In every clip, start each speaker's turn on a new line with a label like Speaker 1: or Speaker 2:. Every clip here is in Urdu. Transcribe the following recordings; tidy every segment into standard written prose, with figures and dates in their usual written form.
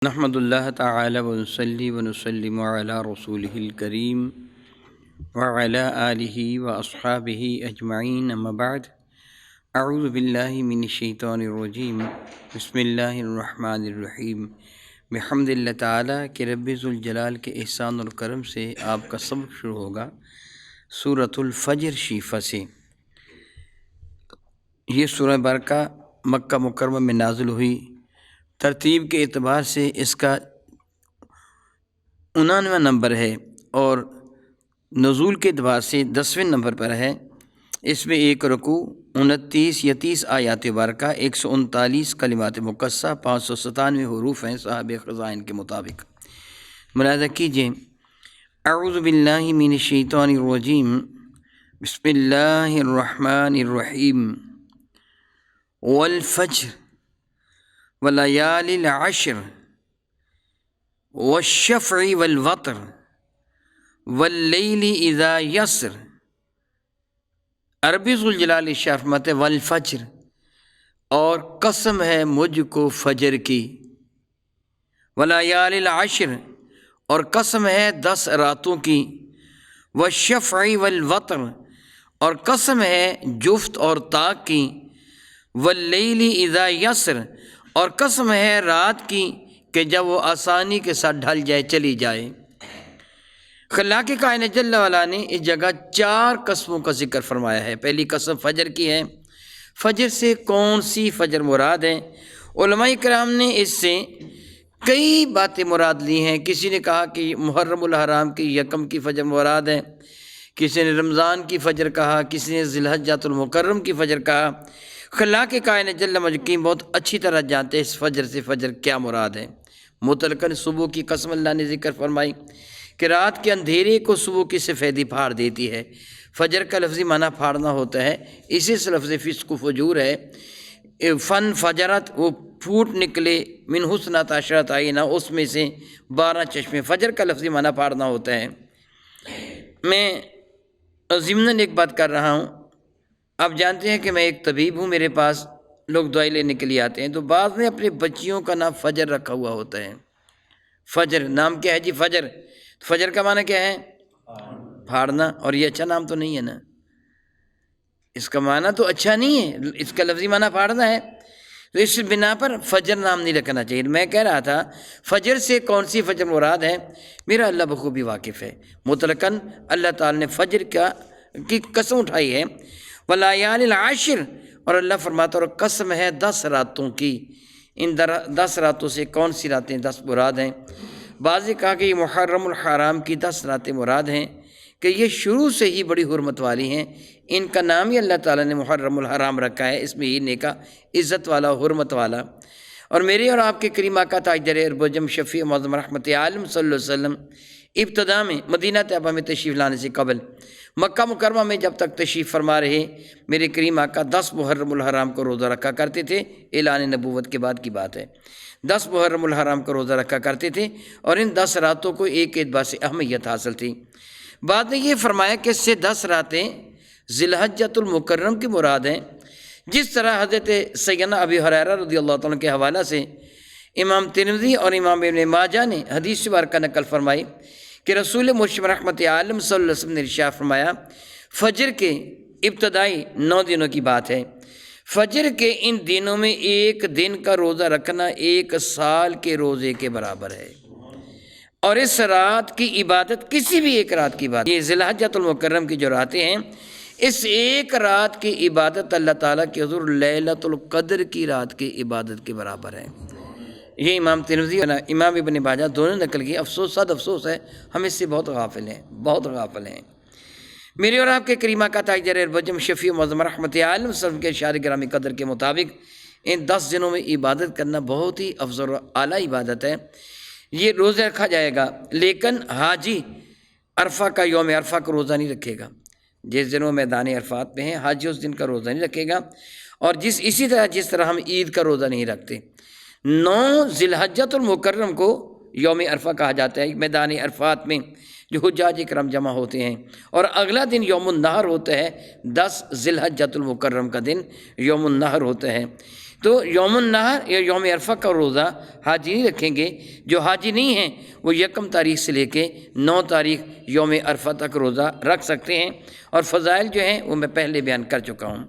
Speaker 1: نحمد اللہ تعالی ونصلی ونسلم علی رسولہ الکریم وعلی آلہ واصحابہ اجمعین اما بعد اعوذ باللہ من الشیطان الرجیم بسم اللہ الرحمن الرحیم بحمد اللہ تعالی کہ رب ذوالجلال کے احسان اور کرم سے آپ کا سبق شروع ہوگا سورۃ الفجر شیفہ سے۔ یہ سورہ برکہ مکہ مکرمہ میں نازل ہوئی۔ ترتیب کے اعتبار سے اس کا 99واں نمبر ہے اور نزول کے اعتبار سے 10ویں نمبر پر ہے۔ اس میں ایک رکوع، 29 یا 30 آیات برکہ، 139 کلمات مقصہ، 597 حروف ہیں صاحب خزائن کے مطابق۔ ملاحظہ کیجیے، اعوذ باللہ من الشیطان الرجیم، بسم اللہ الرحمن الرحیم، والفجر ولیال العشر والشفع والوتر واللیل اذا یسر۔ عربی ذوالجلال ارشاد فرماتے والفجر، اور قسم ہے مجھ کو فجر کی، ولیال العشر، اور قسم ہے 10 راتوں کی، والشفع والوتر، اور قسم ہے جفت اور طاق کی، واللیل اذا یسر، اور قسم ہے رات کی کہ جب وہ آسانی کے ساتھ ڈھل جائے، چلی جائے۔ خلاق کائنات جل وعلا نے اس جگہ 4 قسموں کا ذکر فرمایا ہے۔ پہلی قسم فجر کی ہے۔ فجر سے کون سی فجر مراد ہے؟ علماء کرام نے اس سے کئی باتیں مراد لی ہیں۔ کسی نے کہا کہ محرم الحرام کی یکم کی فجر مراد ہے، کسی نے رمضان کی فجر کہا، کسی نے ذی الحجۃ المکرم کی فجر کہا۔ خلاق کائنات جل مجدہ بہت اچھی طرح جانتے ہیں اس فجر سے فجر کیا مراد ہے۔ مطلقاً صبح کی قسم اللہ نے ذکر فرمائی کہ رات کے اندھیرے کو صبح کی سفیدی پھاڑ دیتی ہے۔ فجر کا لفظی معنی پھاڑنا ہوتا ہے، اسی سے لفظ فسق و فجور ہے۔ فن فجرت، وہ پھوٹ نکلے، من حسنۃ عشرۃ عینہ، اس میں سے 12 چشمے۔ فجر کا لفظی معنی پھاڑنا ہوتا ہے۔ میں ضمناً ایک بات کر رہا ہوں، آپ جانتے ہیں کہ میں ایک طبیب ہوں، میرے پاس لوگ دوائی لینے کے لیے آتے ہیں، تو بعض نے اپنے بچیوں کا نام فجر رکھا ہوا ہوتا ہے۔ فجر نام کیا ہے جی؟ فجر۔ فجر کا معنی کیا ہے؟ پھاڑنا۔ اور یہ اچھا نام تو نہیں ہے نا، اس کا معنی تو اچھا نہیں ہے، اس کا لفظی معنی پھاڑنا ہے، تو اس بنا پر فجر نام نہیں رکھنا چاہیے۔ میں کہہ رہا تھا فجر سے کون سی فجر مراد ہے، میرا اللہ بخوبی واقف ہے۔ مطلقاً اللہ تعالی نے فجر کی قسم اٹھائی ہے، ولیال العشر، اور اللہ فرماتا اور قسم ہے 10 راتوں کی۔ ان 10 راتوں سے کون سی راتیں 10 مراد ہیں؟ بعض نے کہا کہ یہ محرم الحرام کی 10 راتیں مراد ہیں، کہ یہ شروع سے ہی بڑی حرمت والی ہیں، ان کا نام ہی اللہ تعالیٰ نے محرم الحرام رکھا ہے، اس میں یہ نیکا عزت والا، حرمت والا۔ اور میرے اور آپ کے کریم آقا تاجدار اربجم شفیع معظم رحمت عالم صلی اللہ علیہ وسلم ابتدا میں مدینہ طیبہ میں تشریف لانے سے قبل مکہ مکرمہ میں جب تک تشریف فرما رہے، میرے کریم آقا 10 محرم الحرام کو روزہ رکھا کرتے تھے۔ اعلان نبوت کے بعد کی بات ہے، 10 محرم الحرام کو روزہ رکھا کرتے تھے، اور ان 10 راتوں کو ایک اعتبار سے اہمیت حاصل تھی۔ بعد نے یہ فرمایا کہ اس سے 10 راتیں ذی الحجۃ المکرم کی مراد ہیں، جس طرح حضرت سیدنا ابی ہریرہ رضی اللہ تعالیٰ کے حوالہ سے امام ترمذی اور امام ابن ماجہ نے حدیث مبارکہ نقل فرمائی کہ رسول مرشد رحمت عالم صلی اللہ علیہ وسلم نے ارشاد فرمایا، فجر کے ابتدائی 9 دنوں کی بات ہے، فجر کے ان دنوں میں ایک دن کا روزہ رکھنا 1 سال کے روزے کے برابر ہے، اور اس رات کی عبادت کسی بھی ایک رات کی بات، یہ ذی الحجۃ المکرم کی جو راتیں ہیں، اس ایک رات کی عبادت اللہ تعالیٰ کے حضور لیلۃ القدر کی رات کی عبادت کے برابر ہے۔ یہ امام ترمذی اور امام ابن ماجہ دونوں نقل کی۔ افسوس، صد افسوس ہے، ہم اس سے بہت غافل ہیں، بہت غافل ہیں۔ میرے اور آپ کے کریم آقا تاجدار اربجم شفیع معظم رحمت عالم صلی اللہ علیہ وسلم کے ارشاد گرامی قدر کے مطابق ان 10 دنوں میں عبادت کرنا بہت ہی افضل و اعلیٰ عبادت ہے۔ یہ روزہ رکھا جائے گا، لیکن حاجی عرفہ کا، یوم عرفہ کا روزہ نہیں رکھے گا۔ جس دن وہ میدان عرفات میں ہیں، حاجی اس دن کا روزہ نہیں رکھے گا، اور اسی طرح جس طرح ہم عید کا روزہ نہیں رکھتے۔ 9 ذی الحجۃ المکرم کو یوم عرفہ کہا جاتا ہے، میدان عرفات میں جو حجاج کرام جمع ہوتے ہیں، اور اگلا دن یوم النحر ہوتا ہے، 10 ذی الحجۃ المکرم کا دن یوم النحر ہوتا ہے۔ تو یوم النحر یا یوم عرفہ کا روزہ حاجی نہیں رکھیں گے، جو حاجی نہیں ہیں وہ 1 تاریخ سے لے کے 9 تاریخ یوم عرفہ تک روزہ رکھ سکتے ہیں، اور فضائل جو ہیں وہ میں پہلے بیان کر چکا ہوں۔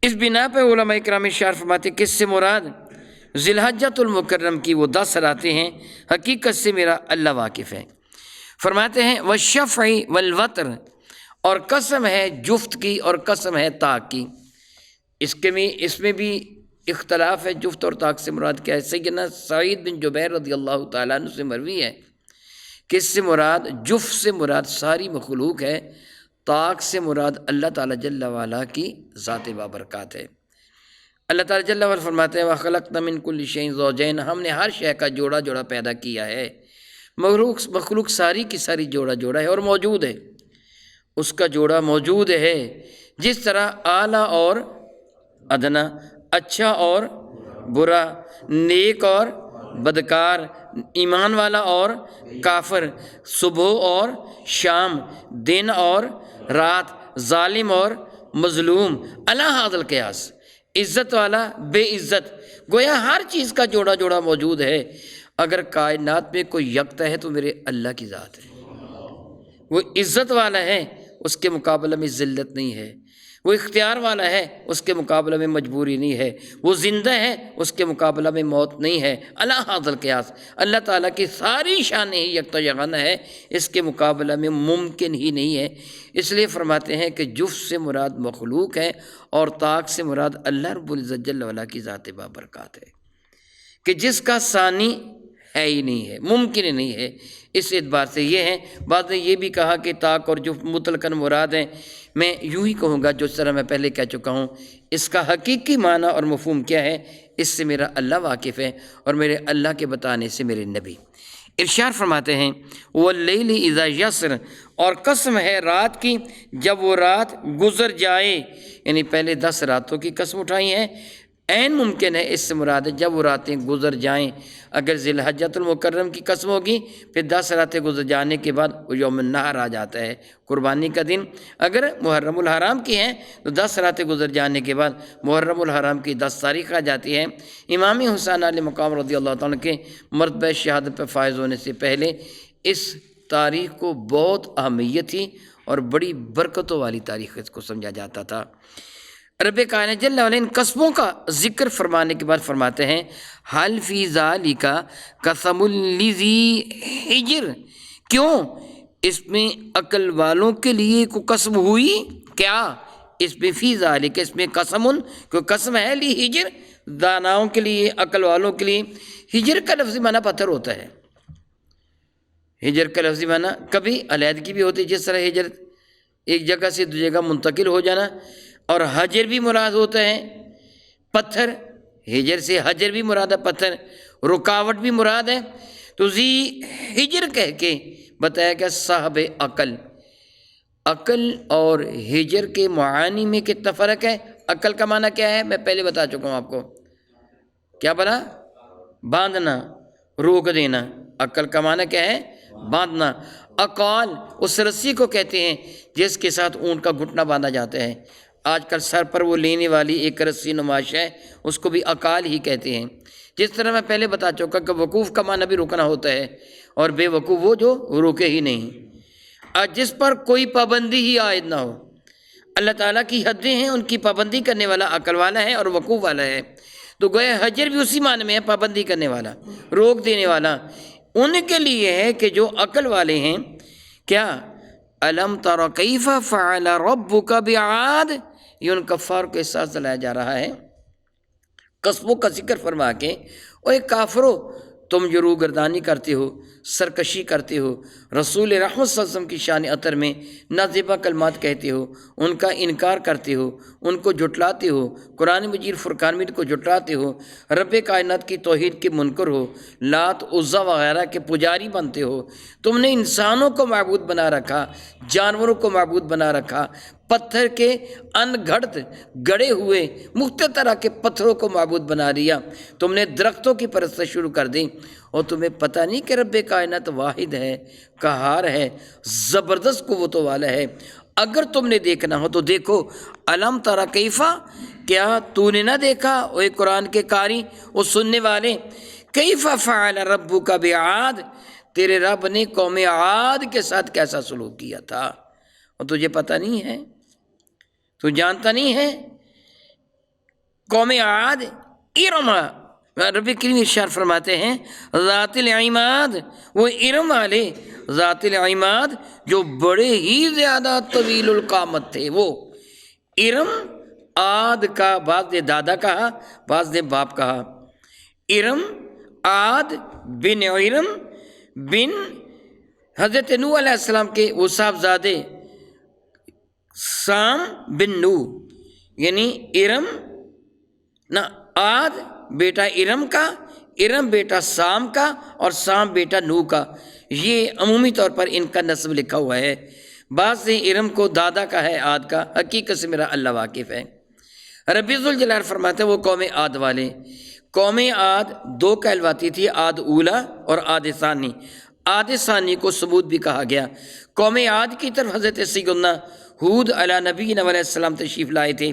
Speaker 1: اس بنا پہ علماء کرام ارشاد فرماتے کس سے مراد ذی الحجۃ المکرم کی وہ 10 راتیں ہیں، حقیقت سے میرا اللہ واقف ہے۔ فرماتے ہیں والشفع والوتر، اور قسم ہے جفت کی اور قسم ہے طاق کی۔ اس میں بھی اختلاف ہے، جفت اور طاق سے مراد کیا ہے۔ سیدنا سعید بن جبیر رضی اللہ تعالیٰ عنہ سے مروی ہے کہ اس سے مراد جفت سے مراد ساری مخلوق ہے، طاق سے مراد اللہ تعالیٰ جل وعلا کی ذات بابرکات ہے۔ اللہ تعالیٰ جل وعلا فرماتے ہیں وَخَلَقْنَا مِن كُلِّ شَيْءٍ زَوْجَيْنِ، ہم نے ہر شے کا جوڑا جوڑا پیدا کیا ہے۔ مخلوق ساری کی ساری جوڑا جوڑا ہے اور موجود ہے، اس کا جوڑا موجود ہے۔ جس طرح اعلیٰ اور ادنا، اچھا اور برا، نیک اور بدکار، ایمان والا اور کافر، صبح اور شام، دن اور رات، ظالم اور مظلوم، علی ھذا القیاس، عزت والا بے عزت، گویا ہر چیز کا جوڑا جوڑا موجود ہے۔ اگر کائنات میں کوئی یکتا ہے تو میرے اللہ کی ذات ہے، وہ عزت والا ہے، اس کے مقابلہ میں ذلت نہیں ہے، وہ اختیار والا ہے، اس کے مقابلہ میں مجبوری نہیں ہے، وہ زندہ ہے، اس کے مقابلہ میں موت نہیں ہے۔ علی ھذا القیاس، اللہ تعالیٰ کی ساری شانیں ہی یکتا یگانہ ہے، اس کے مقابلہ میں ممکن ہی نہیں ہے۔ اس لیے فرماتے ہیں کہ جفت سے مراد مخلوق ہے اور طاق سے مراد اللہ رب العزت جل وعلا کی ذات بابرکات ہے، کہ جس کا ثانی ہے ہی نہیں ہے، ممکن ہی نہیں ہے۔ اس اعتبار سے یہ ہے۔ بعض نے یہ بھی کہا کہ طاق اور جفت مطلقاً مراد ہیں۔ میں یوں ہی کہوں گا جس طرح میں پہلے کہہ چکا ہوں، اس کا حقیقی معنی اور مفہوم کیا ہے، اس سے میرا اللہ واقف ہے، اور میرے اللہ کے بتانے سے میرے نبی۔ ارشاد فرماتے ہیں واللیل اذا یسر، اور قسم ہے رات کی جب وہ رات گزر جائے، یعنی پہلے 10 راتوں کی قسم اٹھائی ہے، عین ممکن ہے اس سے مراد ہے جب وہ راتیں گزر جائیں۔ اگر ذی الحجۃ المکرم کی قسم ہوگی پھر 10 راتیں گزر جانے کے بعد وہ یوم النحر آ جاتا ہے، قربانی کا دن۔ اگر محرم الحرام کی ہیں تو 10 راتیں گزر جانے کے بعد محرم الحرام کی 10 تاریخ آ جاتی ہے۔ امام حسین علیہ مقام رضی اللہ تعالیٰ کے مرتبہ شہادت پہ فائز ہونے سے پہلے اس تاریخ کو بہت اہمیت تھی اور بڑی برکتوں والی تاریخ اس کو سمجھا جاتا تھا۔ رب کائنات جل وعلا ان قسموں کا ذکر فرمانے کے بعد فرماتے ہیں حل فی ذالک قسم لذی حجر، کیوں اس میں عقل والوں کے لیے کوئی قسم ہوئی کیا؟ اس میں فی ذالک، اس میں قسم، کوئی قسم ہے لی حجر، داناؤں کے لیے، عقل والوں کے لیے۔ حجر کا لفظی معنی پتھر ہوتا ہے۔ حجر کا لفظی معنی کبھی علیحدگی بھی ہوتی ہے، جس طرح حجر ایک جگہ سے دوسری جگہ منتقل ہو جانا، اور حجر بھی مراد ہوتا ہے پتھر، حجر سے حجر بھی مراد ہے پتھر، رکاوٹ بھی مراد ہے۔ تو ذی حجر کہہ کے بتایا کہ صاحب عقل۔ عقل اور حجر کے معانی میں کتنا فرق ہے؟ عقل کا معنی کیا ہے؟ میں پہلے بتا چکا ہوں آپ کو، کیا بنا؟ باندھنا، روک دینا۔ عقل کا معنی کیا ہے؟ باندھنا۔ اقال اس رسی کو کہتے ہیں جس کے ساتھ اونٹ کا گھٹنا باندھا جاتا ہے۔ آج کل سر پر وہ لینے والی ایک رسی نمائش ہے، اس کو بھی اقال ہی کہتے ہیں۔ جس طرح میں پہلے بتا چکا کہ وقوف کا معنی بھی رکنا ہوتا ہے، اور بے وقوف وہ جو روکے ہی نہیں، جس پر کوئی پابندی ہی عائد نہ ہو۔ اللہ تعالیٰ کی حدیں ہیں، ان کی پابندی کرنے والا عقل والا ہے اور وقوف والا ہے۔ تو گویا حجر بھی اسی معنی میں ہے، پابندی کرنے والا، روک دینے والا۔ ان کے لیے ہے کہ جو عقل والے ہیں، کیا الم تر کیف فعل ربک بعاد، یہ ان کفار کو احساس دلایا جا رہا ہے قسموں کا ذکر فرما کے، اور ایک کافرو تم جو روگردانی کرتے ہو، سرکشی کرتے ہو، رسول رحمت صلی اللہ علیہ وسلم کی شان عطر میں نازیبہ کلمات کہتے ہو، ان کا انکار کرتے ہو، ان کو جھٹلاتے ہو، قرآن مجید فرقان مجید کو جھٹلاتے ہو، رب کائنات کی توحید کے منکر ہو، لات عزا وغیرہ کے پجاری بنتے ہو، تم نے انسانوں کو معبود بنا رکھا، جانوروں کو معبود بنا رکھا، پتھر کے ان گھڑت گڑے ہوئے مختلف طرح کے پتھروں کو معبود بنا دیا، تم نے درختوں کی پرست شروع کر دی، اور تمہیں پتہ نہیں کہ رب کائنات واحد ہے، قہار ہے، زبردست قوتوں والا ہے، اگر تم نے دیکھنا ہو تو دیکھو، الم ترى کیفا، کیا تو نے نہ دیکھا اے قرآن کے قاری، وہ سننے والے، کیفا فعل ربک بعاد، تیرے رب نے قوم عاد کے ساتھ کیسا سلوک کیا تھا، اور تجھے پتہ نہیں ہے، تو جانتا نہیں ہے؟ قوم عاد ارم، رب کریم ارشاد فرماتے ہیں ذات العماد، وہ ارم والے ذات العماد جو بڑے ہی زیادہ طویل القامت تھے، وہ ارم عاد کا بعض نے دادا کہا، بعض نے باپ کہا، ارم عاد بن ارم بن حضرت نوح علیہ السلام کے وہ صاحبزادے سام بن نوح، یعنی ارم نہ عاد بیٹا ارم کا، ارم بیٹا سام کا، اور سام بیٹا نوح کا، یہ عمومی طور پر ان کا نسب لکھا ہوا ہے۔ بعض نے ارم کو دادا کا ہے عاد کا، حقیقت سے میرا اللہ واقف ہے۔ رب ذوالجلال فرماتے ہیں وہ قوم عاد والے، قوم عاد دو کہلواتی تھی، عاد اولا اور عاد ثانی، عاد ثانی کو ثمود بھی کہا گیا۔ قوم عاد کی طرف حضرت سیدنا ہود علیہ نبی علیہ السلام تشریف لائے تھے،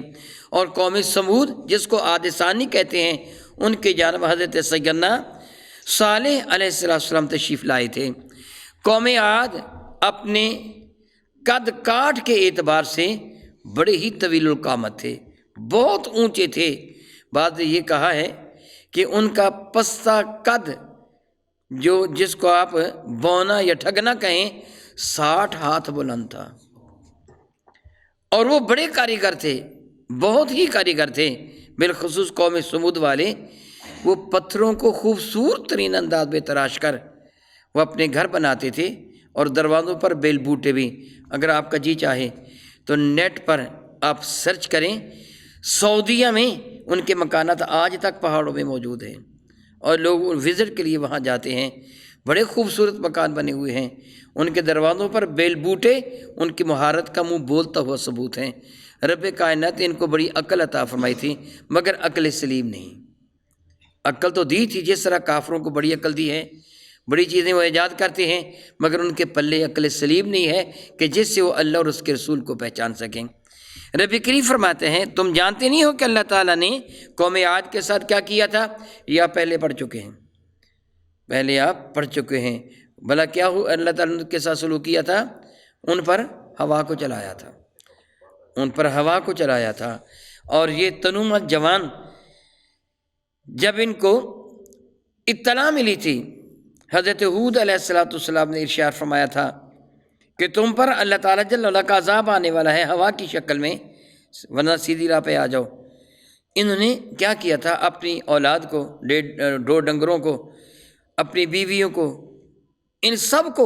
Speaker 1: اور قوم ثمود جس کو عاد ثانی کہتے ہیں ان کی جانب حضرت سیدنا صالح علیہ السلام تشریف لائے تھے۔ قوم عاد اپنے قد کاٹ کے اعتبار سے بڑے ہی طویل القامت تھے، بہت اونچے تھے۔ بعض نے یہ کہا ہے کہ ان کا پستہ قد جو جس کو آپ بونا یا ٹھگنا کہیں 60 ہاتھ بلند تھا، اور وہ بڑے کاریگر تھے، بہت ہی کاریگر تھے۔ بالخصوص قوم ثمود والے وہ پتھروں کو خوبصورت ترین انداز میں تراش کر وہ اپنے گھر بناتے تھے، اور دروازوں پر بیل بوٹے بھی۔ اگر آپ کا جی چاہے تو نیٹ پر آپ سرچ کریں، سعودیہ میں ان کے مکانات آج تک پہاڑوں میں موجود ہیں، اور لوگ وزٹ کے لیے وہاں جاتے ہیں۔ بڑے خوبصورت مکان بنے ہوئے ہیں، ان کے دروازوں پر بیل بوٹے ان کی مہارت کا منہ بولتا ہوا ثبوت ہیں۔ رب کائنات نے ان کو بڑی عقل عطا فرمائی تھی، مگر عقل سلیم نہیں۔ عقل تو دی تھی، جس طرح کافروں کو بڑی عقل دی ہے، بڑی چیزیں وہ ایجاد کرتے ہیں، مگر ان کے پلے عقل سلیم نہیں ہے کہ جس سے وہ اللہ اور اس کے رسول کو پہچان سکیں۔ رب کریم فرماتے ہیں تم جانتے نہیں ہو کہ اللہ تعالیٰ نے قوم عاد کے ساتھ کیا کیا تھا؟ یہ آپ پہلے پڑھ چکے ہیں، پہلے آپ پڑھ چکے ہیں۔ بھلا کیا ہو اللہ تعالیٰ نے کے ساتھ سلوک کیا تھا؟ ان پر ہوا کو چلایا تھا، ان پر ہوا کو چلایا تھا۔ اور یہ تنومت جوان جب ان کو اطلاع ملی تھی، حضرت ہود علیہ السلام نے ارشاد فرمایا تھا کہ تم پر اللہ تعالیٰ جل وعلا کا عذاب آنے والا ہے ہوا کی شکل میں، ورنہ سیدھی راہ پہ آ جاؤ۔ انہوں نے کیا کیا تھا؟ اپنی اولاد کو، دو ڈنگروں کو، اپنی بیویوں کو، ان سب کو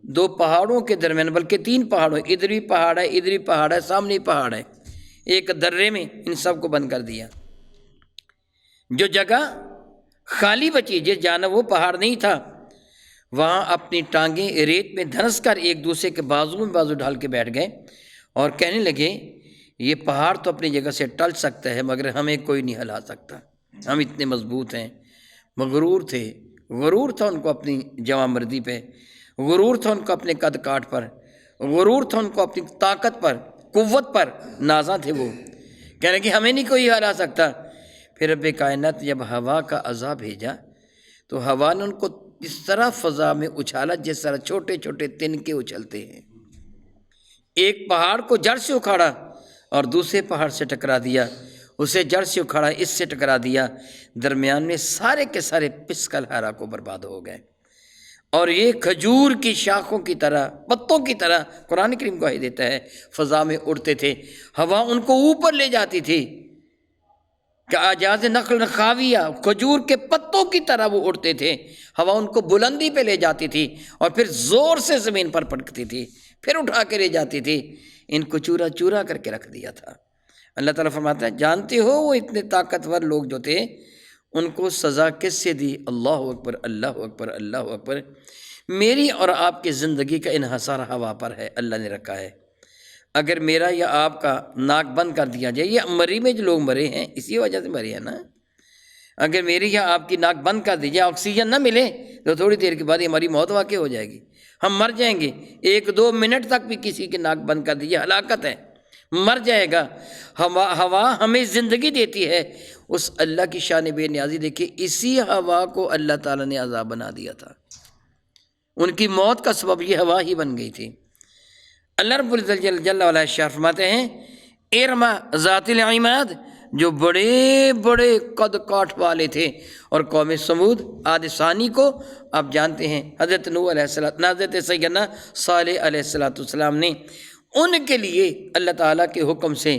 Speaker 1: 2 پہاڑوں کے درمیان، بلکہ 3 پہاڑوں، ادھر بھی پہاڑ ہے، ادھر بھی پہاڑ ہے، سامنے ہی پہاڑ ہے، ایک درے میں ان سب کو بند کر دیا۔ جو جگہ خالی بچی جس جانب وہ پہاڑ نہیں تھا، وہاں اپنی ٹانگیں ریت میں دھنس کر ایک دوسرے کے بازو میں بازو ڈال کے بیٹھ گئے، اور کہنے لگے یہ پہاڑ تو اپنی جگہ سے ٹل سکتا ہے، مگر ہمیں کوئی نہیں ہلا سکتا، ہم اتنے مضبوط ہیں۔ مغرور تھے، غرور تھا ان کو اپنی جوان مردی پہ، غرور تھا ان کو اپنے قد کاٹ پر، غرور تھا ان کو اپنی طاقت پر، قوت پر، نازاں تھے وہ، کہنے کہ ہمیں نہیں کوئی ہلا سکتا۔ پھر رب کائنات جب ہوا کا عذاب بھیجا تو ہوا نے ان کو اس طرح فضا میں اچھالا جس طرح چھوٹے چھوٹے تنکے اچھلتے ہیں۔ ایک پہاڑ کو جڑ سے اکھاڑا اور دوسرے پہاڑ سے ٹکرا دیا، اسے جڑ سے اکھاڑا، اس سے ٹکرا دیا، درمیان میں سارے کے سارے پسکل ہرا کو برباد ہو گئے۔ اور یہ کھجور کی شاخوں کی طرح، پتوں کی طرح قرآن کریم گواہی دیتا ہے، فضا میں اڑتے تھے، ہوا ان کو اوپر لے جاتی تھی کہ اعجاز نخل خاویہ، کھجور کے پتوں کی طرح وہ اڑتے تھے، ہوا ان کو بلندی پہ لے جاتی تھی اور پھر زور سے زمین پر پٹکتی تھی، پھر اٹھا کے لے جاتی تھی، ان کو چورا چورا کر کے رکھ دیا تھا۔ اللہ تعالیٰ فرماتا ہے جانتے ہو وہ اتنے طاقتور لوگ جو تھے ان کو سزا کس سے دی؟ اللہ اکبر، اللہ اکبر، اللہ اکبر۔ میری اور آپ کی زندگی کا انحصار ہوا پر ہے، اللہ نے رکھا ہے۔ اگر میرا یا آپ کا ناک بند کر دیا جائے، یہ مری میں جو لوگ مرے ہیں اسی وجہ سے مرے ہیں نا، اگر میری یا آپ کی ناک بند کر دیجیے، آکسیجن نہ ملے تو تھوڑی دیر کے بعد ہماری موت واقع ہو جائے گی، ہم مر جائیں گے۔ 1-2 منٹ تک بھی کسی کی ناک بند کر دیجیے، ہلاکت ہے، مر جائے گا۔ ہوا ہمیں زندگی دیتی ہے، اس اللہ کی شان بے نیازی دیکھیے، اسی ہوا کو اللہ تعالیٰ نے عذاب بنا دیا تھا، ان کی موت کا سبب یہ ہوا ہی بن گئی تھی۔ اللہ رب العزت جل وعلا ارشاد فرماتے ہیں ارم ذات العماد، جو بڑے بڑے قد کاٹ والے تھے، اور قوم سمود عاد ثانی کو آپ جانتے ہیں، حضرت نوح علیہ السلام، حضرت سیدنا صالح علیہ السلام نے ان کے لیے اللہ تعالیٰ کے حکم سے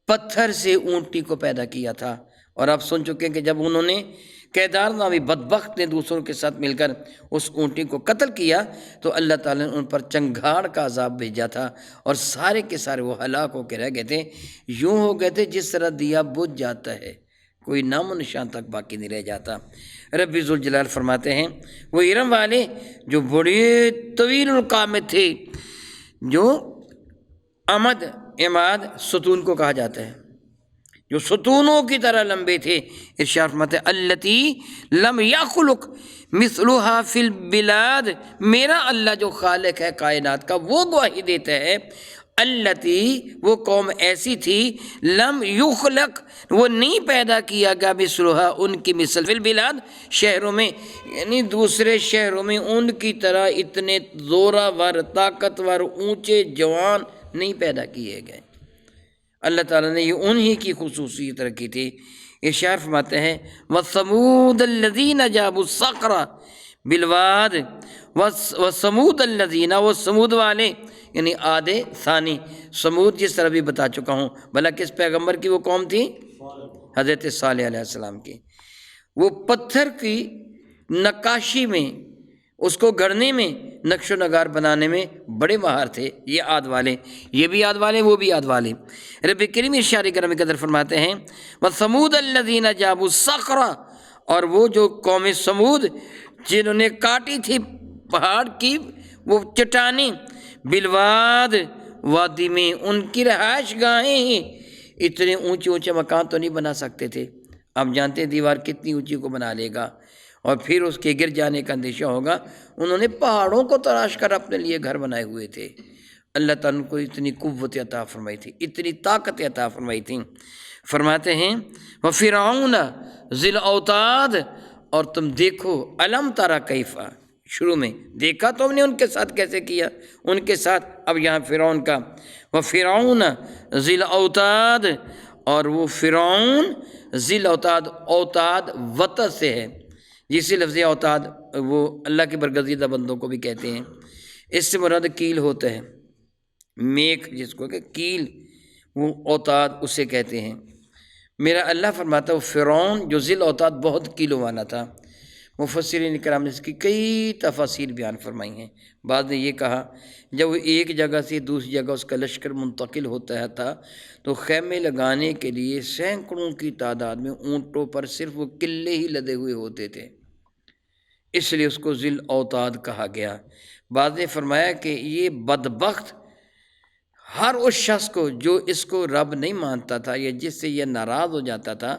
Speaker 1: پتھر سے اونٹی کو پیدا کیا تھا۔ اور آپ سن چکے ہیں کہ جب انہوں نے کیدار نامی بدبخت نے دوسروں کے ساتھ مل کر اس اونٹی کو قتل کیا تو اللہ تعالیٰ نے ان پر چنگھاڑ کا عذاب بھیجا تھا، اور سارے کے سارے وہ ہلاک ہو کے رہ گئے تھے، یوں ہو گئے تھے جس طرح دیا بجھ جاتا ہے، کوئی نام و نشان تک باقی نہیں رہ جاتا۔ رب ذوالجلال فرماتے ہیں وہ ارم والے جو بڑے طویل القامت تھے، جو عماد ستون کو کہا جاتا ہے، جو ستونوں کی طرح لمبے تھے، ارشاد فرماتے ہیں التی لم یخلق مثلها فی البلاد، میرا اللہ جو خالق ہے کائنات کا وہ گواہی دیتا ہے، التی وہ قوم ایسی تھی، لم یخلق وہ نہیں پیدا کیا گیا، مثلها ان کی مثل، فی البلاد شہروں میں، یعنی دوسرے شہروں میں ان کی طرح اتنے زوراور طاقتور اونچے جوان نہیں پیدا کیے گئے۔ اللہ تعالیٰ نے یہ انہی کی خصوصیت رکھی تھی۔ ارشاد فرماتے ہیں وَثَمُودَ الَّذِينَ جَابُوا الصَّخْرَ بِالْوَادِ، وَثَمُودَ الَّذِينَ، وہ سمود والے یعنی عاد ثانی، سمود جس طرح بھی بتا چکا ہوں، بھلا کس پیغمبر کی وہ قوم تھی؟ حضرت صالح علیہ السلام کی۔ وہ پتھر کی نقاشی میں، اس کو گھڑنے میں، نقش و نگار بنانے میں بڑے ماہر تھے یہ عاد والے، یہ بھی عاد والے وہ بھی عاد والے۔ رب کریم ارشاد کرم قدر فرماتے ہیں وَثَمُودَ الَّذِينَ جَابُوا الصَّخْرَ، اور وہ جو قوم سمود جنہوں نے کاٹی تھی پہاڑ کی وہ چٹانیں، بالواد وادی میں، ان کی رہائش گاہیں ہی، اتنے اونچے اونچے مکان تو نہیں بنا سکتے تھے، آپ جانتے ہیں دیوار کتنی اونچی کو بنا لے گا، اور پھر اس کے گر جانے کا اندیشہ ہوگا، انہوں نے پہاڑوں کو تراش کر اپنے لیے گھر بنائے ہوئے تھے۔ اللہ تعالیٰ کو اتنی قوت عطا فرمائی تھی، اتنی طاقت عطا فرمائی تھی۔ فرماتے ہیں وَفِرْعَوْنَ ذِی الْأَوْتَادِ، اور تم دیکھو الم ترى کیف، شروع میں دیکھا تو ہم نے ان کے ساتھ کیسے کیا، ان کے ساتھ، اب یہاں فرعون کا وَفِرْعَوْنَ ذِی الْأَوْتَادِ، اور وہ فرعون ذی الاوتاد، اوتاد وطد سے ہے، جسی لفظ اوتاد وہ اللہ کے برگزیدہ بندوں کو بھی کہتے ہیں، اس سے مراد کیل ہوتا ہے، میک جس کو کہ کیل، وہ اوتاد اسے کہتے ہیں۔ میرا اللہ فرماتا ہے وہ فرعون جو ذی الاوتاد بہت کیلوں والا تھا۔ مفسرین کرام نے اس کی کئی تفاسیر بیان فرمائی ہیں۔ بعض نے یہ کہا جب وہ ایک جگہ سے دوسری جگہ اس کا لشکر منتقل ہوتا تھا تو خیمے لگانے کے لیے سینکڑوں کی تعداد میں اونٹوں پر صرف وہ قلعے ہی لدے ہوئے ہوتے تھے، اس لیے اس کو ذی الاوتاد کہا گیا۔ بعض نے فرمایا کہ یہ بدبخت ہر اس شخص کو جو اس کو رب نہیں مانتا تھا یا جس سے یہ ناراض ہو جاتا تھا،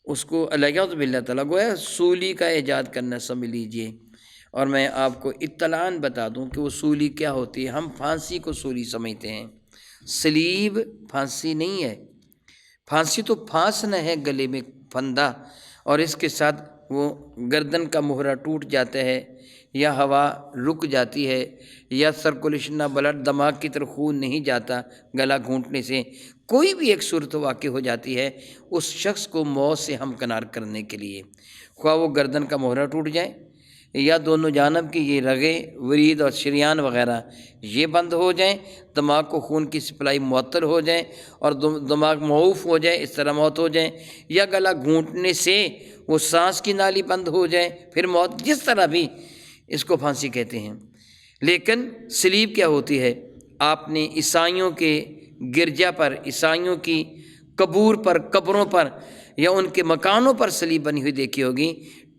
Speaker 1: اس کو علیہ باللہ تعالیٰ گویا سولی کا ایجاد کرنا سمجھ لیجئے۔ اور میں آپ کو اطلاعاً بتا دوں کہ وہ سولی کیا ہوتی ہے۔ ہم پھانسی کو سولی سمجھتے ہیں، سلیب پھانسی نہیں ہے، پھانسی تو پھانسنا ہے گلے میں پھندا، اور اس کے ساتھ وہ گردن کا مہرہ ٹوٹ جاتا ہے، یا ہوا رک جاتی ہے، یا سرکولیشن نہ بلڈ دماغ کی طرف خون نہیں جاتا گلا گھونٹنے سے، کوئی بھی ایک صورت واقع ہو جاتی ہے اس شخص کو موت سے ہمکنار کرنے کے لیے، خواہ وہ گردن کا مہرہ ٹوٹ جائے یا دونوں جانب کی یہ رگیں، ورید اور شریان وغیرہ یہ بند ہو جائیں، دماغ کو خون کی سپلائی معطل ہو جائے اور دماغ معوف ہو جائے، اس طرح موت ہو جائے، یا گلا گھونٹنے سے وہ سانس کی نالی بند ہو جائے پھر موت، جس طرح بھی اس کو پھانسی کہتے ہیں۔ لیکن سلیب کیا ہوتی ہے؟ آپ نے عیسائیوں کے گرجا پر، عیسائیوں کی قبور پر، قبروں پر یا ان کے مکانوں پر سلیب بنی ہوئی دیکھی ہوگی،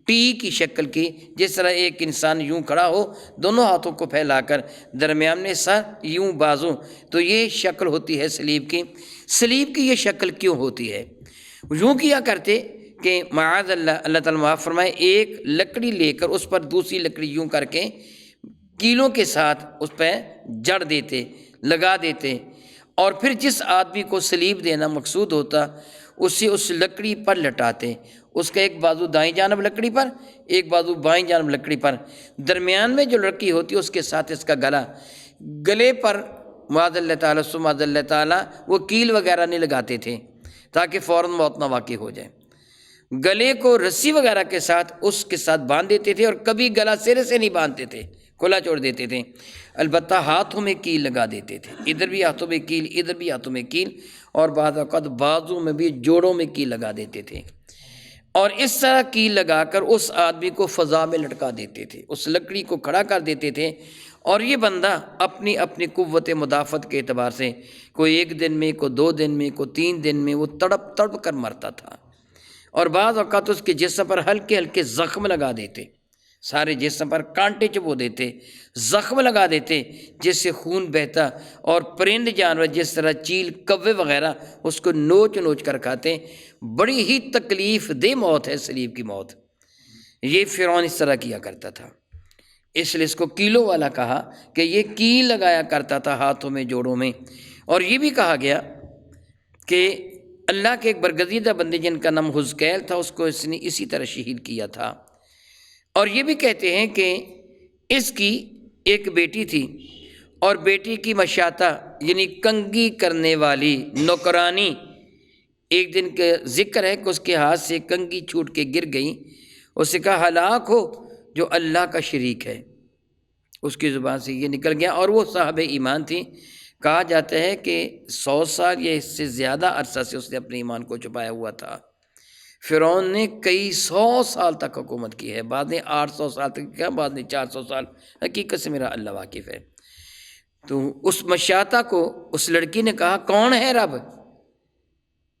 Speaker 1: ٹی کی شکل کی، جس طرح ایک انسان یوں کھڑا ہو دونوں ہاتھوں کو پھیلا کر، درمیان میں سر، یوں بازو، تو یہ شکل ہوتی ہے سلیب کی۔ سلیب کی یہ شکل کیوں ہوتی ہے؟ یوں کیا کرتے کہ معاذ اللہ، اللہ تعالیٰ معاف فرمائے، ایک لکڑی لے کر اس پر دوسری لکڑی یوں کر کے کیلوں کے ساتھ اس پہ جڑ دیتے، لگا دیتے، اور پھر جس آدمی کو سلیب دینا مقصود ہوتا اسے اس لکڑی پر لٹاتے، اس کا ایک بازو دائیں جانب لکڑی پر، ایک بازو بائیں جانب لکڑی پر، درمیان میں جو لکڑی ہوتی ہے اس کے ساتھ اس کا گلے پر معاذ اللہ تعالیٰ معاذ اللہ تعالیٰ وہ کیل وغیرہ نہیں لگاتے تھے تاکہ فوراً موت نہ واقع ہو جائے، گلے کو رسی وغیرہ کے ساتھ اس کے ساتھ باندھ دیتے تھے، اور کبھی گلا سرے سے نہیں باندھتے تھے، کھلا چھوڑ دیتے تھے، البتہ ہاتھوں میں کیل لگا دیتے تھے، ادھر بھی ہاتھوں میں کیل، ادھر بھی ہاتھوں میں کیل، اور بعض اوقات بازو میں بھی، جوڑوں میں کیل لگا دیتے تھے، اور اس طرح کیل لگا کر اس آدمی کو فضا میں لٹکا دیتے تھے، اس لکڑی کو کھڑا کر دیتے تھے، اور یہ بندہ اپنی قوت مدافعت کے اعتبار سے کوئی 1 دن میں، کوئی 2 دن میں، کوئی 3 دن میں وہ تڑپ تڑپ کر مرتا تھا، اور بعض اوقات اس کے جسم پر ہلکے ہلکے زخم لگا دیتے، سارے جسم پر کانٹے چبو دیتے، زخم لگا دیتے جس سے خون بہتا، اور پرند جانور جس طرح چیل، کوے وغیرہ اس کو نوچ نوچ کر کھاتے، بڑی ہی تکلیف دہ موت ہے سلیب کی موت۔ یہ فرعون اس طرح کیا کرتا تھا، اس لیے اس کو کیلوں والا کہا کہ یہ کیل لگایا کرتا تھا ہاتھوں میں، جوڑوں میں۔ اور یہ بھی کہا گیا کہ اللہ کے ایک برگزیدہ بندے جن کا نام حزقیل تھا، اس کو اس نے اسی طرح شہید کیا تھا۔ اور یہ بھی کہتے ہیں کہ اس کی ایک بیٹی تھی، اور بیٹی کی مشاطہ یعنی کنگھی کرنے والی نوکرانی، ایک دن کا ذکر ہے کہ اس کے ہاتھ سے کنگھی چھوٹ کے گر گئی، اس نے کہا ہلاک ہو جو اللہ کا شریک ہے، اس کی زبان سے یہ نکل گیا، اور وہ صاحب ایمان تھی۔ کہا جاتا ہے کہ 100 سال یا اس سے زیادہ عرصہ سے اس نے اپنے ایمان کو چھپایا ہوا تھا۔ فرعون نے کئی 100 سال تک حکومت کی ہے، بعد نے 800 سال تک کیا، بعد نے 400 سال، حقیقت سے میرا اللہ واقف ہے۔ تو اس مشاطہ کو اس لڑکی نے کہا کون ہے رب؟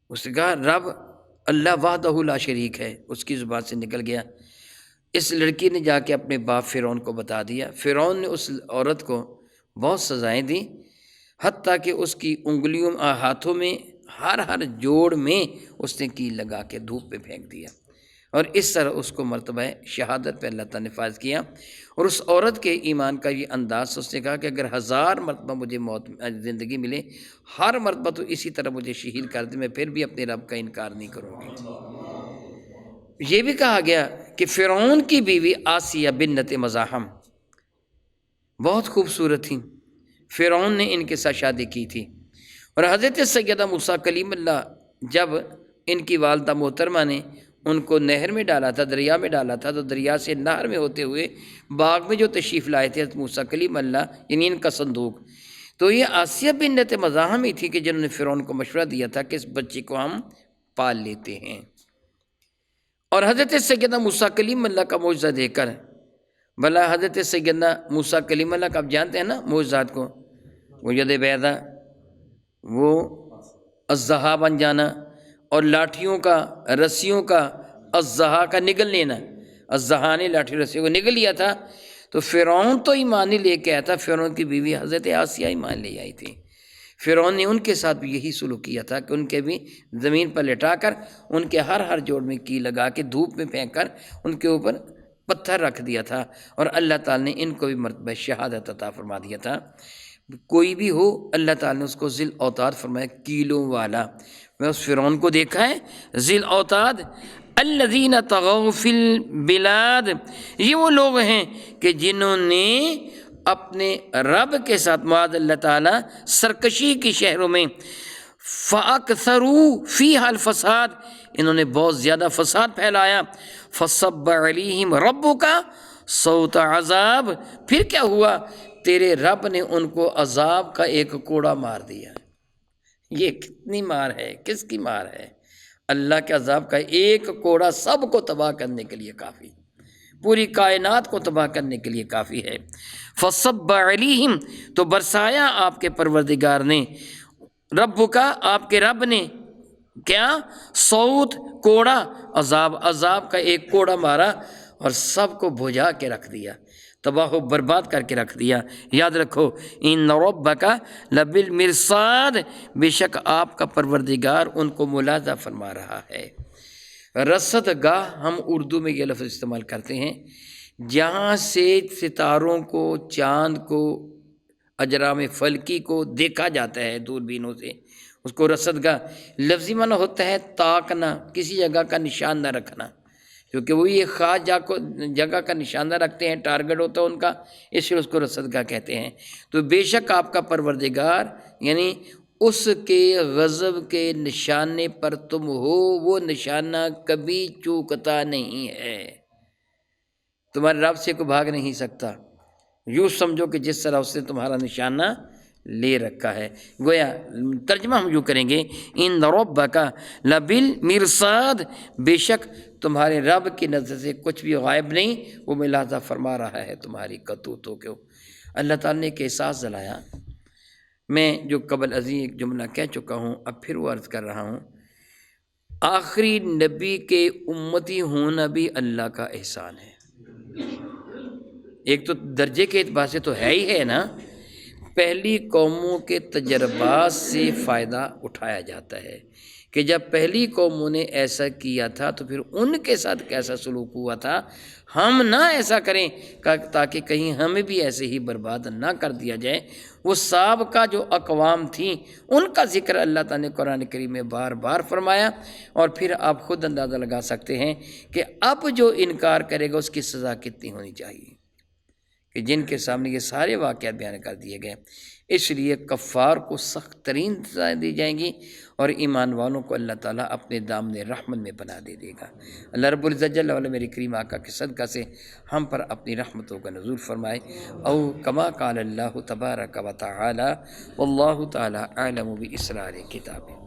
Speaker 1: اس نے کہا رب اللہ وحدہ لا شریک ہے، اس کی زبان سے نکل گیا۔ اس لڑکی نے جا کے اپنے باپ فرعون کو بتا دیا، فرعون نے اس عورت کو بہت سزائیں دیں، حتیٰ کہ اس کی انگلیوں، ہاتھوں میں، ہر جوڑ میں اس نے کیل لگا کے دھوپ پہ پھینک دیا، اور اس طرح اس کو مرتبہ شہادت پہ اللہ تعالیٰ نے فائز کیا۔ اور اس عورت کے ایمان کا یہ انداز، اس نے کہا کہ اگر 1000 مرتبہ مجھے زندگی ملے، ہر مرتبہ تو اسی طرح مجھے شہید کر دے، میں پھر بھی اپنے رب کا انکار نہیں کروں گی۔ یہ بھی کہا گیا کہ فرعون کی بیوی آسیہ بنت مزاحم بہت خوبصورت تھیں، فرعون نے ان کے ساتھ شادی کی تھی، اور حضرت سیدہ موسیٰ کلیم اللہ جب ان کی والدہ محترمہ نے ان کو نہر میں ڈالا تھا، دریا میں ڈالا تھا، تو دریا سے نہر میں ہوتے ہوئے باغ میں جو تشریف لائے تھے حضرت موسیٰ کلیم اللہ، یعنی ان کا صندوق، تو یہ آسیہ بنت مزاحم ہی تھی کہ جنہوں نے فرعون کو مشورہ دیا تھا کہ اس بچے کو ہم پال لیتے ہیں۔ اور حضرت سیدنا موسیٰ کلیم اللہ کا معجزہ دے کر، بھلا حضرت سیدنا موسیٰ کلیم اللہ کا آپ جانتے ہیں نا معجزات کو، وہ ید بیضا، وہ اژدہا بن جانا، اور لاٹھیوں کا، رسیوں کا، اژدہا کا نگل لینا، اژدہا نے لاٹھی رسیوں کو نگل لیا تھا، تو فرعون تو ایمان نہیں لے کے آیا تھا، فرعون کی بیوی حضرت آسیہ ایمان لے آئی تھی۔ فرعون نے ان کے ساتھ بھی یہی سلوک کیا تھا کہ ان کے بھی زمین پر لٹا کر ان کے ہر جوڑ میں کی لگا کے دھوپ میں پھینک کر ان کے اوپر پتھر رکھ دیا تھا، اور اللہ تعالیٰ نے ان کو بھی مرتبہ شہادت عطا فرما دیا تھا۔ کوئی بھی ہو اللہ تعالیٰ نے اس کو ذی الاوتاد فرمایا، کیلوں والا۔ میں اس فرعون کو دیکھا ہے، ذی الاوتاد الذین طغوا فی البلاد، یہ وہ لوگ ہیں کہ جنہوں نے اپنے رب کے ساتھ معاذ اللہ تعالیٰ سرکشی کی شہروں میں، فَأَكْثَرُوا فِيهَا الْفَسَادِ، انہوں نے بہت زیادہ فساد پھیلایا، فَصَبَّ عَلَيْهِمْ رَبُّكَ صَوْتَ عذاب، پھر کیا ہوا، تیرے رب نے ان کو عذاب کا ایک کوڑا مار دیا۔ یہ کتنی مار ہے، کس کی مار ہے؟ اللہ کے عذاب کا ایک کوڑا سب کو تباہ کرنے کے لیے کافی، پوری کائنات کو تباہ کرنے کے لیے کافی ہے۔ فَصَبَّ عَلَيْهِمْ، تو برسایا آپ کے پروردگار نے، رب کا، آپ کے رب نے کیا، صوت، کوڑا، عذاب کا ایک کوڑا مارا، اور سب کو بھجا کے رکھ دیا، تباہ و برباد کر کے رکھ دیا۔ یاد رکھو، ان ربک لبالمرصاد، بے شک آپ کا پروردگار ان کو ملاحظہ فرما رہا ہے۔ رصد گاہ ہم اردو میں یہ لفظ استعمال کرتے ہیں جہاں سے ستاروں کو، چاند کو، اجرام فلکی کو دیکھا جاتا ہے دوربینوں سے، اس کو رصد گاہ لفظی معنی ہوتا ہے تاکنا، کسی جگہ کا نشان نہ رکھنا، کیونکہ وہی ایک خاص جگہ کا نشانہ رکھتے ہیں، ٹارگٹ ہوتا ہے ان کا، اس لیے اس کو رصد گاہ کہتے ہیں۔ تو بے شک آپ کا پروردگار یعنی اس کے غضب کے نشانے پر تم ہو، وہ نشانہ کبھی چوکتا نہیں ہے، تمہارے رب سے کوئی بھاگ نہیں سکتا، یوں سمجھو کہ جس طرح اس نے تمہارا نشانہ لے رکھا ہے۔ گویا ترجمہ ہم یوں کریں گے ان ربک لبالمرصاد، بے شک تمہارے رب کی نظر سے کچھ بھی غائب نہیں، وہ ملاحظہ فرما رہا ہے تمہاری کرتوتوں کو۔ اللہ تعالیٰ نے ایک احساس دلایا، میں جو قبل ازیں ایک جملہ کہہ چکا ہوں، اب پھر وہ عرض کر رہا ہوں، آخری نبی کے امتی ہونا بھی اللہ کا احسان ہے۔ ایک تو درجے کے اعتبار سے تو ہے ہی ہے نا، پہلی قوموں کے تجربات سے فائدہ اٹھایا جاتا ہے کہ جب پہلی قوموں نے ایسا کیا تھا تو پھر ان کے ساتھ کیسا سلوک ہوا تھا، ہم نہ ایسا کریں تاکہ کہیں ہمیں بھی ایسے ہی برباد نہ کر دیا جائے۔ وہ سابقہ جو اقوام تھیں ان کا ذکر اللہ تعالیٰ نے قرآن کریم میں بار بار فرمایا، اور پھر آپ خود اندازہ لگا سکتے ہیں کہ اب جو انکار کرے گا اس کی سزا کتنی ہونی چاہیے، کہ جن کے سامنے یہ سارے واقعات بیان کر دیے گئے۔ اس لیے کفار کو سخت ترین سزائیں دی جائیں گی، اور ایمان والوں کو اللہ تعالیٰ اپنے دامن رحمت میں بنا دے گا۔ اللہ رب العزت جل وعلا میرے کریم آقا کے صدقہ سے ہم پر اپنی رحمتوں کا نزول فرمائے۔ او کما قال اللہ تبارک و تعالی واللہ تعالی اعلم باسرار کتابہ۔